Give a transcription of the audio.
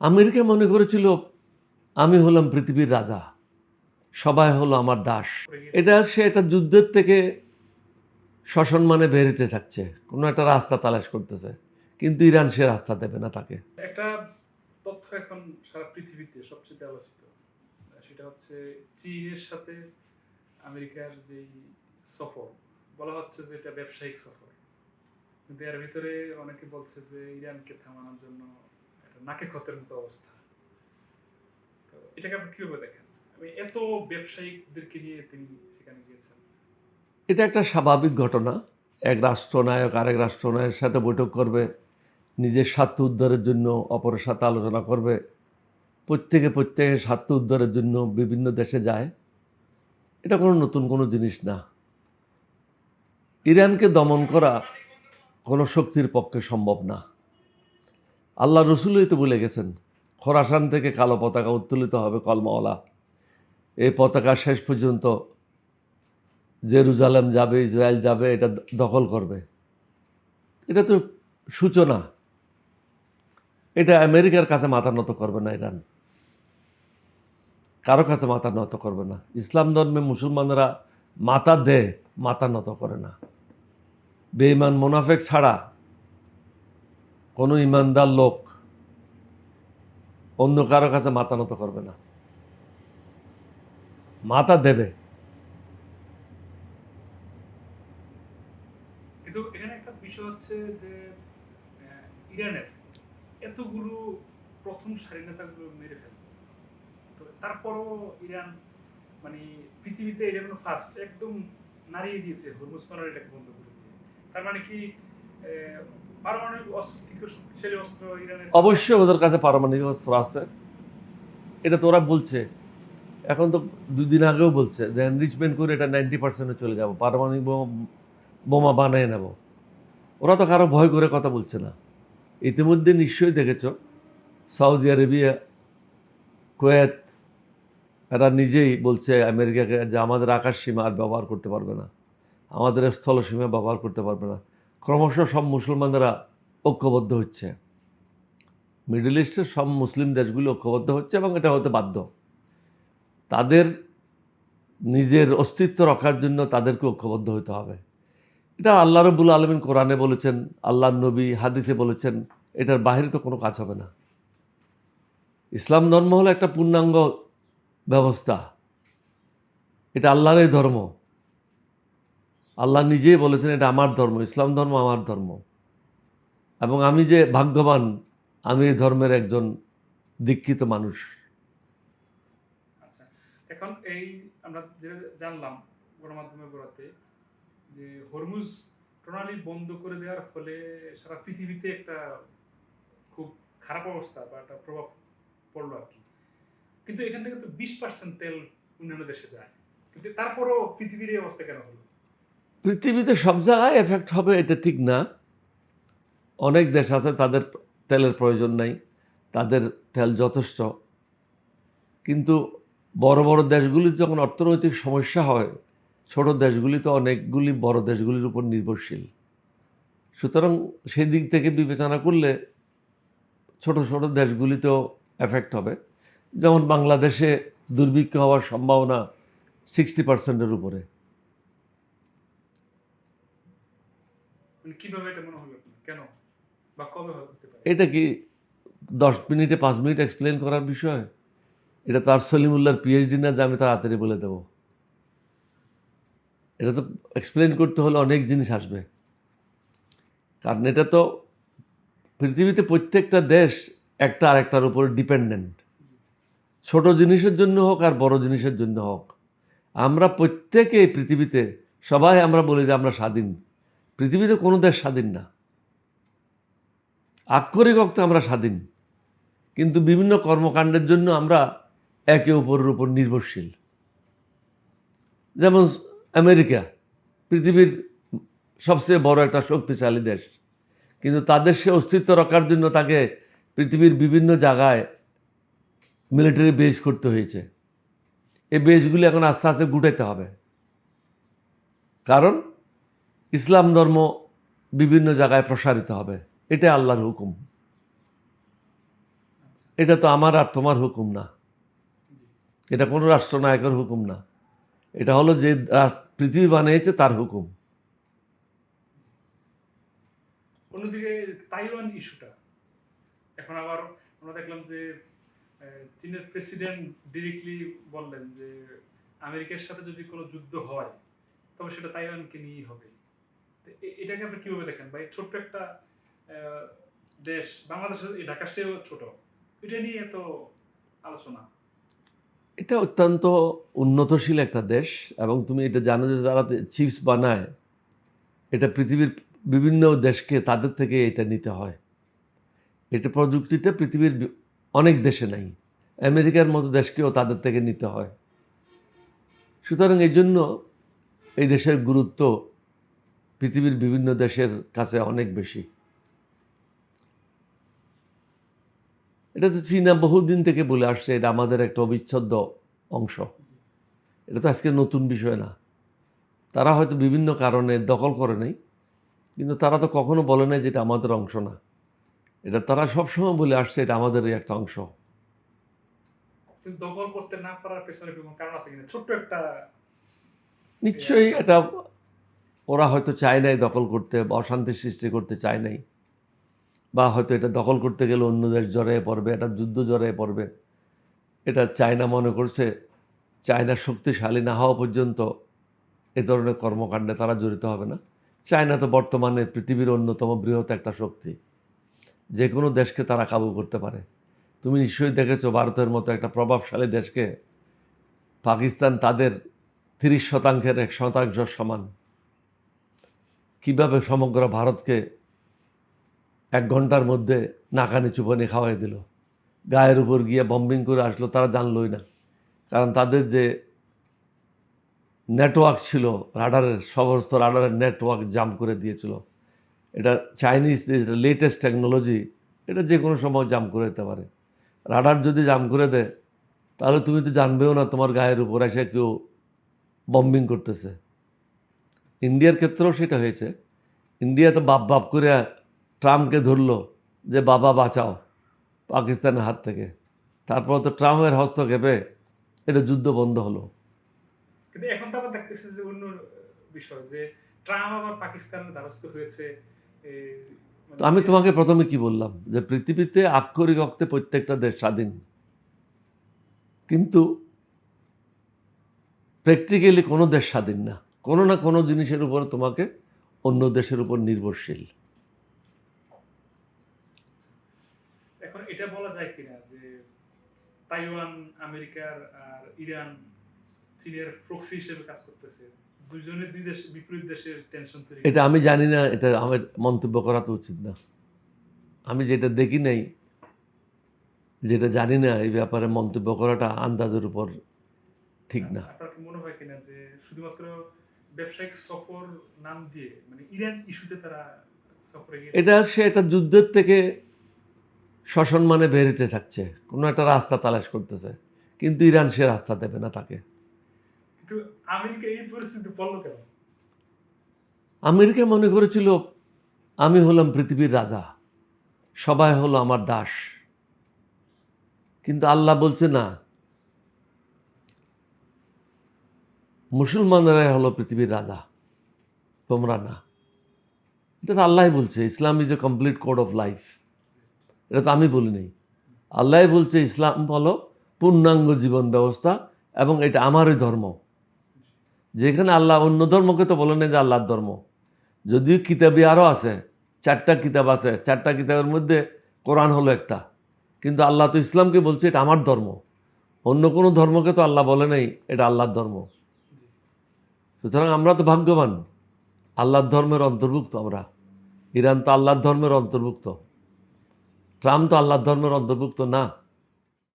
America মনে করেছিল আমি হলাম পৃথিবীর রাজা, সবাই হলো আমার দাস। সে একটা যুদ্ধের থেকে সসম্মানে বেরোতে থাকছে, কোনো একটা রাস্তা তালাশ করতেছে, কিন্তু ইরান সে রাস্তা দেবে না তাকে। একটা তথ্য এখন সারা পৃথিবীতে সবচেয়ে আলোচিত, সেটা হচ্ছে চীনের সাথে আমেরিকার যে সফর, বলা হচ্ছে যে এটা ব্যবসায়িক সফর, কিন্তু এর ভিতরে অনেকে বলছে যে ইরানকে থামানোর জন্য একটা নাকে খতের মতো অবস্থা। তো এটাকে আপনি কিভাবে দেখেন? এত ব্যবসায়িকদেরকে নিয়ে তিনি সেখানে গিয়েছেন। এটা একটা স্বাভাবিক ঘটনা। এক রাষ্ট্রনায়ক আরেক রাষ্ট্রনায়কের সাথে বৈঠক করবে, নিজের স্বার্থ উদ্ধারের জন্য অপরের সাথে আলোচনা করবে। প্রত্যেকের স্বার্থ উদ্ধারের জন্য বিভিন্ন দেশে যায়। এটা কোনো নতুন কোনো জিনিস না। ইরানকে দমন করা কোনো শক্তির পক্ষে সম্ভব না। আল্লাহ রসুলই তো বলে গেছেন, খোরাসান থেকে কালো পতাকা উত্তোলিত হবে কলমাওয়ালা। এই পতাকা শেষ পর্যন্ত জেরুজালেম যাবে, ইসরায়েল যাবে, এটা দখল করবে। এটা তো সূচনা। এটা আমেরিকার কাছে মাথা নত করবে না ইরান, কারো কাছে মাথা নত করবে না। ইসলাম ধর্মে মুসলমানরা মাথা দেয়, মাথা নত করে না। বেঈমান মোনাফেক ছাড়া কোনো ইমানদার লোক অন্য কারো কাছে মাথা নত করবে না, মাথা দেবে। কিন্তু এখানে একটা বিষয় হচ্ছে যে ইরানের এতগুলো প্রথম স্বাধীনতাগুলো মেরে ফেলে, তো তারপরও ইরান মানে পৃথিবীতে এটা কোনো ফার্স্ট একদম নাড়িয়ে দিয়েছে হরমুজ এটাকে বন্ধ করে দিয়ে। তার মানে কি পারমাণবিক অস্ত্র থেকে শক্তিশালী অস্ত্র ইরানের অবশ্যই ওদের কাছে পারমাণবিক অস্ত্র আছে, এটা তো ওরা বলছে। এখন তো 2 দিন আগেও বলছে যে এনরিচমেন্ট করে এটা 90% চলে যাব, পারমাণবিক বোমা বানিয়ে নেব। ওরা তো কারো ভয় করে কথা বলছে না। ইতিমধ্যে নিশ্চয়ই দেখেছ, সৌদি আরবিয়া, কুয়েত, এরা নিজেই বলছে আমেরিকাকে যে আমাদের আকাশ সীমা আর ব্যবহার করতে পারবে না, আমাদের স্থল সীমা ব্যবহার করতে পারবে না। ক্রমশ সব মুসলমানরা ঐক্যবদ্ধ হচ্ছে, মিডল ইস্টের সব মুসলিম দেশগুলো ঐক্যবদ্ধ হচ্ছে, এবং এটা হতে বাধ্য। তাদের নিজের অস্তিত্ব রক্ষার জন্য তাদেরকে ঐক্যবদ্ধ হতে হবে। এটা আল্লাহ রাব্বুল আলামিন কোরআনে বলেছেন, আল্লাহর নবী হাদিসে বলেছেন। এটার বাইরে তো কোনো কাজ হবে না। ইসলাম ধর্ম হলো একটা পূর্ণাঙ্গ ব্যবস্থা, এটা আল্লাহরই ধর্ম। আল্লাহ নিজেই বলেছেন এটা আমার ধর্ম, ইসলাম ধর্ম আমার ধর্ম, এবং আমি যে ভাগ্যবান, আমি এই ধর্মের একজন দীক্ষিত মানুষ। আচ্ছা, এখন এই আমরা যেটা জানলাম গণমাধ্যমে বলাতে যে হরমুজ প্রণালী বন্ধ করে দেওয়ার ফলে সারা পৃথিবীতে একটা খুব খারাপ অবস্থা বা একটা প্রভাব পড়লো আর কি। কিন্তু এখান থেকে তো 20% তেল অন্যান্য দেশে যায়, কিন্তু তারপরও পৃথিবীর এই অবস্থা কেন হলো? পৃথিবীতে সব জায়গায় এফেক্ট হবে এটা ঠিক না। অনেক দেশ আছে তাদের তেলের প্রয়োজন নাই, তাদের তেল যথেষ্ট। কিন্তু বড় বড় দেশগুলির যখন অর্থনৈতিক সমস্যা হয়, ছোট দেশগুলি তো অনেকগুলি বড় দেশগুলির উপর নির্ভরশীল। সুতরাং সেই দিক থেকে বিবেচনা করলে ছোট ছোট দেশগুলিতেও এফেক্ট হবে। যেমন বাংলাদেশে দুর্ভিক্ষ হওয়ার সম্ভাবনা 60%-এর উপরে। কিভাবে এটা মনে হলো আপনার? কেন বা কবে হতে পারে? এটা কি 10 মিনিটে 5 মিনিট এক্সপ্লেন করার বিষয়? এটা তো আর সলিমুল্লাহর পিএইচডি না যে আমি তাড়াতাড়ি বলে দেব। এটা তো এক্সপ্লেন করতে হলে অনেক জিনিস আসবে। কারণ এটা তো পৃথিবীতে প্রত্যেকটা দেশ একটা আরেকটার উপর ডিপেন্ডেন্ট। ছোট জিনিসের জন্য হোক আর বড় জিনিসের জন্য হোক, আমরা প্রত্যেকে এই পৃথিবীতে সবাই আমরা বলি যে আমরা স্বাধীন। পৃথিবীতে কোনো দেশ স্বাধীন না। আক্ষরিক অর্থে আমরা স্বাধীন, কিন্তু বিভিন্ন কর্মকাণ্ডের জন্য আমরা একে অপরের উপর নির্ভরশীল। যেমন আমেরিকা পৃথিবীর সবচেয়ে বড় একটা শক্তিশালী দেশ, কিন্তু তাদের সে অস্তিত্ব রক্ষার জন্য তাকে পৃথিবীর বিভিন্ন জায়গায় মিলিটারি বেস করতে হয়েছে। এই বেসগুলি এখন আস্তে আস্তে গুটাইতে হবে, কারণ ইসলাম ধর্ম বিভিন্ন জায়গায় প্রসারিত হবে। এটা আল্লাহর হুকুম। এটা তো আমার আর তোমার হুকুম না, এটা কোনো রাষ্ট্রনায়কের হুকুম না, এটা হলো যে পৃথিবী বানিয়েছে তার হুকুম। অন্যদিকে তাইওয়ান ইস্যুটা এখন আবার আমরা দেখলাম যে চীনের প্রেসিডেন্ট ডিরেক্টলি বললেন যে আমেরিকার সাথে যদি কোনো যুদ্ধ হয় তবে সেটা তাইওয়ানকে নিয়েই হবে। তো এটাকে আপনি কিভাবে দেখেন ভাই? ছোট্ট একটা আহ, দেশ, বাংলাদেশের এই ঢাকার চেয়েও ছোট, এটা নিয়ে এত আলোচনা। এটা অত্যন্ত উন্নতশীল একটা দেশ, এবং তুমি এটা জানো যে যারা চিপস বানায়, এটা পৃথিবীর বিভিন্ন দেশকে তাদের থেকে এটা নিতে হয়। এটা প্রযুক্তিটা পৃথিবীর অনেক দেশে নাই, আমেরিকার মতো দেশকেও তাদের থেকে নিতে হয়। সুতরাং এই জন্য এই দেশের গুরুত্ব পৃথিবীর বিভিন্ন দেশের কাছে অনেক বেশি। এটা তো চীনা বহুদিন থেকে বলে আসছে এটা আমাদের একটা অবিচ্ছেদ্য অংশ। এটা তো আজকে নতুন বিষয় না। তারা হয়তো বিভিন্ন কারণে দখল করে নাই, কিন্তু তারা তো কখনো বলে নাই যে এটা আমাদের অংশ না। এটা তারা সবসময় বলে আসছে এটা আমাদেরই একটা অংশ। কিন্তু দখল করতে না পারার পেছনে কোনো কারণ আছে কিনা? ছোট্ট একটা নিশ্চয়ই এটা ওরা হয়তো চায় নাই দখল করতে, বা অশান্তি সৃষ্টি করতে চায় নাই, বা হয়তো এটা দখল করতে গেলে অন্য দেশ জড়িয়ে পড়বে, এটা যুদ্ধ জড়িয়ে পড়বে। এটা চায়না মনে করছে চায়না শক্তিশালী না হওয়া পর্যন্ত এ ধরনের কর্মকাণ্ডে তারা জড়িত হবে না। চায়না তো বর্তমানে পৃথিবীর অন্যতম বৃহৎ একটা শক্তি, যে কোনো দেশকে তারা কাবু করতে পারে। তুমি নিশ্চয়ই দেখেছো ভারতের মতো একটা প্রভাবশালী দেশকে পাকিস্তান তাদের 30%-এর 1% সমান কিভাবে সমগ্র ভারতকে 1 ঘন্টার মধ্যে নাকানি চুপানি খাওয়াই দিল, গায়ের উপর গিয়ে বম্বিং করে আসলো, তারা জানলই না। কারণ তাদের যে নেটওয়ার্ক ছিল রাডারের, সমস্ত রাডারের নেটওয়ার্ক জাম করে দিয়েছিল। এটা চাইনিজ যে লেটেস্ট টেকনোলজি, এটা যে কোনো সময় জাম করে দিতে পারে। রাডার যদি জাম করে দেয় তাহলে তুমি তো জানবেও না তোমার গায়ের উপর এসে কেউ বম্বিং করতেছে। ইন্ডিয়ার ক্ষেত্রেও সেটা হয়েছে। ইন্ডিয়া তো বাপ বাপ করে ট্রাম্পকে ধরলো যে বাবা বাঁচাও পাকিস্তানের হাত থেকে। তারপর তো ট্রাম্পের হস্তক্ষেপে এটা যুদ্ধ বন্ধ হলো। কিন্তু এখন তো আবার দেখতেছি যে অন্য বিষয় যে ট্রাম্প আবার পাকিস্তানের দ্বারস্থ হয়েছে। এ, তো মানে আমি তোমাকে প্রথমে কি বললাম যে পৃথিবীতে আক্ষরিক অর্থে প্রত্যেকটা দেশ স্বাধীন, কিন্তু প্র্যাকটিক্যালি কোনো দেশ স্বাধীন না। কোনো না কোনো জিনিসের উপর তোমাকে অন্য দেশের উপর নির্ভরশীল। এখন এটা বলা যায় কিনা যে তাইওয়ান আমেরিকার আর ইরান চীনের প্রক্সি হিসেবে কাজ করতেছে, দুইজনে দুই দেশ বিপরীত দেশের টেনশন তৈরি এটা করছে। আমি জানি না, এটা আমার মন্তব্য করা তো উচিত না। আমি যেটা দেখি নাই, যেটা জানি না, এই ব্যাপারে মন্তব্য করাটা আন্দাজের উপর ঠিক না। আচ্ছা, আপনার কি মনে হয় কিনা যে শুধুমাত্র ব্যবসায়িক সফর নাম দিয়ে মানে ইরান ইস্যুতে তারা সফরে গিয়েছে? সে একটা যুদ্ধের থেকে সসম্মানে বেরোতে থাকছে, কোনো একটা রাস্তা তালাশ করতেছে, কিন্তু ইরান সে রাস্তা দেবে না তাকে। কিন্তু আমেরিকা এই পরিস্থিতি পড়লো কেন? আমেরিকা মনে করেছিল আমি হলাম পৃথিবীর রাজা, সবাই হলো আমার দাস। কিন্তু আল্লাহ বলছে না, মুসলমানরাই হলো পৃথিবীর রাজা, তোমরা না। এটা তো আল্লাহ বলছে। Islam is a complete code of life. এটা তো আমি বলি নাই, আল্লাহ বলছে ইসলাম হলো পূর্ণাঙ্গ জীবন ব্যবস্থা, এবং এটা আমারই ধর্ম। যেখানে আল্লাহ অন্য ধর্মকে তো বলে নাই যে আল্লাহর ধর্ম। যদিও কিতাবই আরও আছে, 4টা কিতাব আছে, 4টা কিতাবের মধ্যে কোরআন হলো একটা, কিন্তু আল্লাহ তো ইসলামকে বলছে এটা আমার ধর্ম। অন্য কোনো ধর্মকে তো আল্লাহ বলে নাই এটা আল্লাহর ধর্ম। সুতরাং আমরা তো ভাগ্যবান, আল্লাহর ধর্মের অন্তর্ভুক্ত আমরা। ইরান তো আল্লাহর ধর্মের অন্তর্ভুক্ত, ট্রাম্প তো আল্লাহর ধর্মের অন্তর্ভুক্ত না।